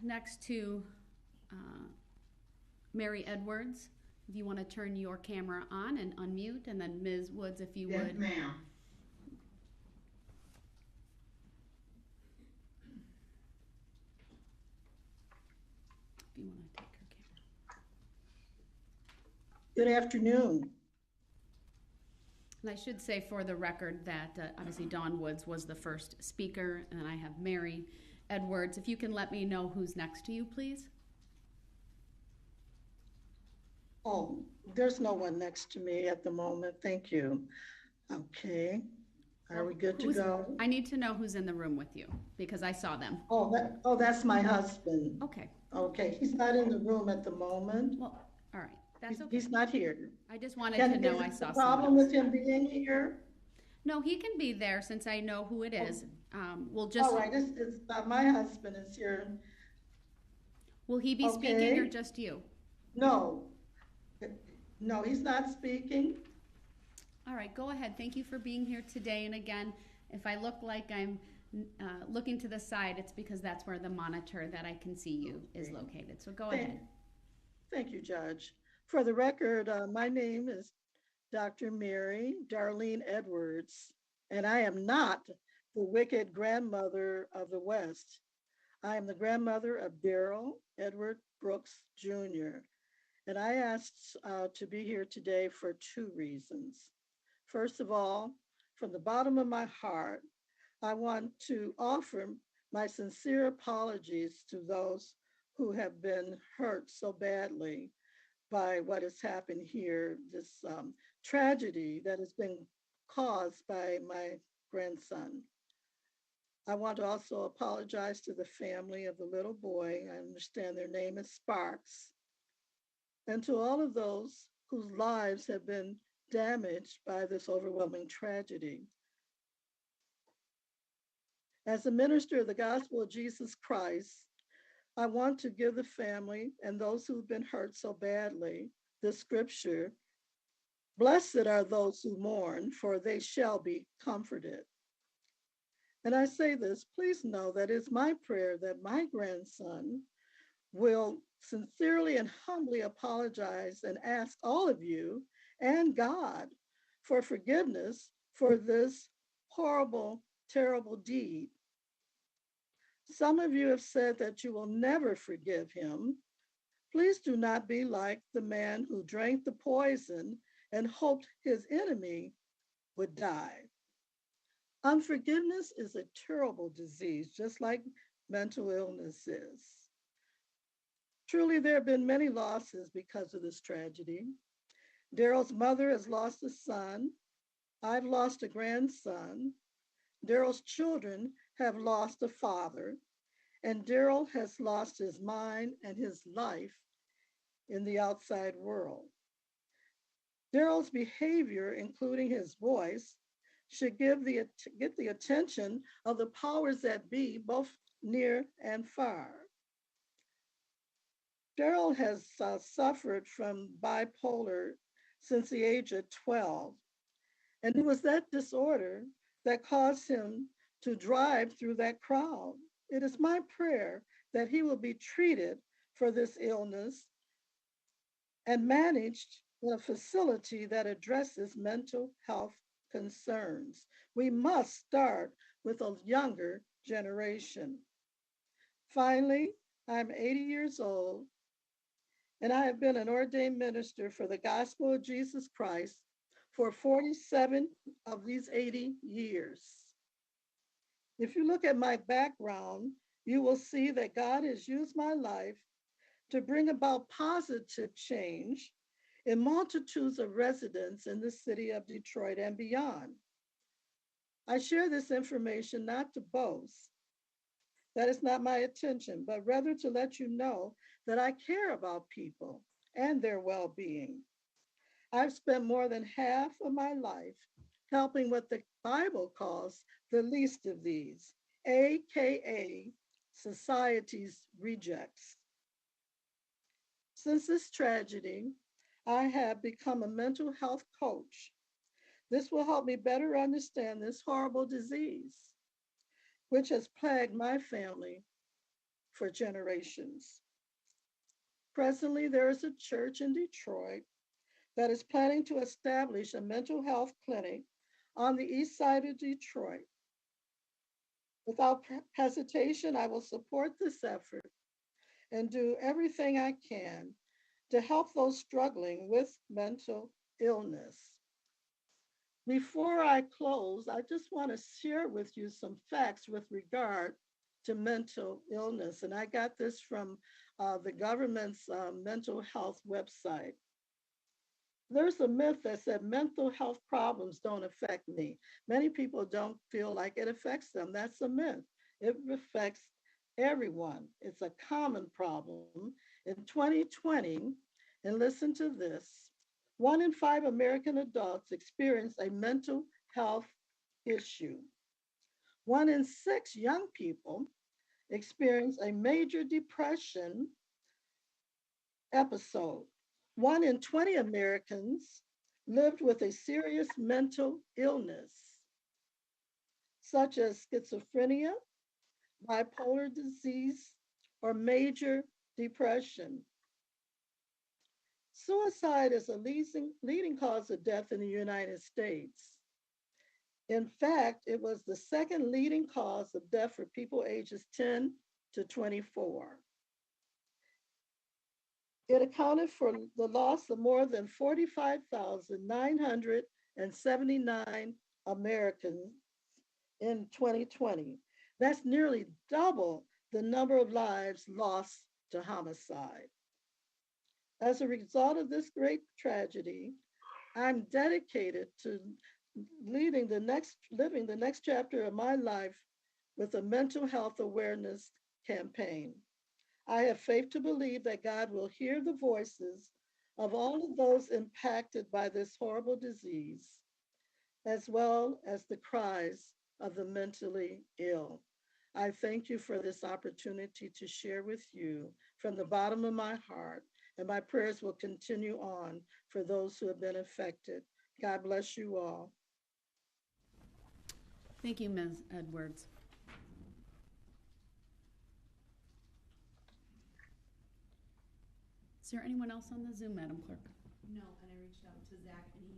next to Mary Edwards. If you want to turn your camera on and unmute, and then Ms. Woods, if you Yes, would. ma'am. If you want to take her camera. Good afternoon. And I should say for the record that obviously Dawn Woods was the first speaker, and I have Mary Edwards. If you can let me know who's next to you, please. Oh, there's no one next to me at the moment. Thank you. Okay. Are we good to go? I need to know who's in the room with you because I saw them. Oh, that's my husband. Okay. Okay, he's not in the room at the moment. Well, all right. That's okay. He's not here. I just wanted to know I Is saw the someone problem else. with him being here? No, he can be there since I know who it is. We'll just. All right, it's my husband is here. Will he be speaking or just you? No. No, he's not speaking. All right, go ahead. Thank you for being here today. And again, if I look like I'm looking to the side, it's because that's where the monitor that I can see you is located. So go ahead. Thank you, Judge. For the record, my name is Dr. Mary Darlene Edwards, and I am not the wicked grandmother of the West. I am the grandmother of Darrell Edward Brooks Jr., and I asked to be here today for two reasons. First of all, from the bottom of my heart, I want to offer my sincere apologies to those who have been hurt so badly by what has happened here, this tragedy that has been caused by my grandson. I want to also apologize to the family of the little boy. I understand their name is Sparks. And to all of those whose lives have been damaged by this overwhelming tragedy. As a minister of the gospel of Jesus Christ, I want to give the family and those who've been hurt so badly the scripture, "Blessed are those who mourn, for they shall be comforted." And I say this, please know that it's my prayer that my grandson will sincerely and humbly apologize and ask all of you and God for forgiveness for this horrible, terrible deed. Some of you have said that you will never forgive him. Please do not be like the man who drank the poison and hoped his enemy would die. Unforgiveness is a terrible disease, just like mental illness is. Truly, there have been many losses because of this tragedy. Darrell's mother has lost a son. I've lost a grandson. Darrell's children have lost a father, and Darrell has lost his mind and his life in the outside world. Darrell's behavior, including his voice, should get the attention of the powers that be, both near and far. Darrell has suffered from bipolar since the age of 12, and it was that disorder that caused him to drive through that crowd. It is my prayer that he will be treated for this illness and managed in a facility that addresses mental health concerns. We must start with a younger generation. Finally, I'm 80 years old, and I have been an ordained minister for the gospel of Jesus Christ for 47 of these 80 years. If you look at my background, you will see that God has used my life to bring about positive change in multitudes of residents in the city of Detroit and beyond. I share this information not to boast. That is not my intention, but rather to let you know that I care about people and their well-being. I've spent more than half of my life helping what the Bible calls the least of these, AKA society's rejects. Since this tragedy, I have become a mental health coach. This will help me better understand this horrible disease, which has plagued my family for generations. Presently, there is a church in Detroit that is planning to establish a mental health clinic on the east side of Detroit. Without hesitation, I will support this effort and do everything I can to help those struggling with mental illness. Before I close, I just want to share with you some facts with regard to mental illness. And I got this from the government's mental health website. There's a myth that said mental health problems don't affect me. Many people don't feel like it affects them. That's a myth. It affects everyone. It's a common problem. In 2020, and listen to this, 1 in 5 American adults experience a mental health issue. 1 in 6 young people experience a major depression episode. 1 in 20 Americans lived with a serious mental illness, such as schizophrenia, bipolar disease, or major depression. Suicide is a leading cause of death in the United States. In fact, it was the second leading cause of death for people ages 10 to 24. It accounted for the loss of more than 45,979 Americans in 2020. That's nearly double the number of lives lost to homicide. As a result of this great tragedy, I'm dedicated to living the next chapter of my life with a mental health awareness campaign. I have faith to believe that God will hear the voices of all of those impacted by this horrible disease, as well as the cries of the mentally ill. I thank you for this opportunity to share with you from the bottom of my heart, and my prayers will continue on for those who have been affected. God bless you all. Thank you, Ms. Edwards. Is there anyone else on the Zoom, Madam Clerk? No, and I reached out to Zach and he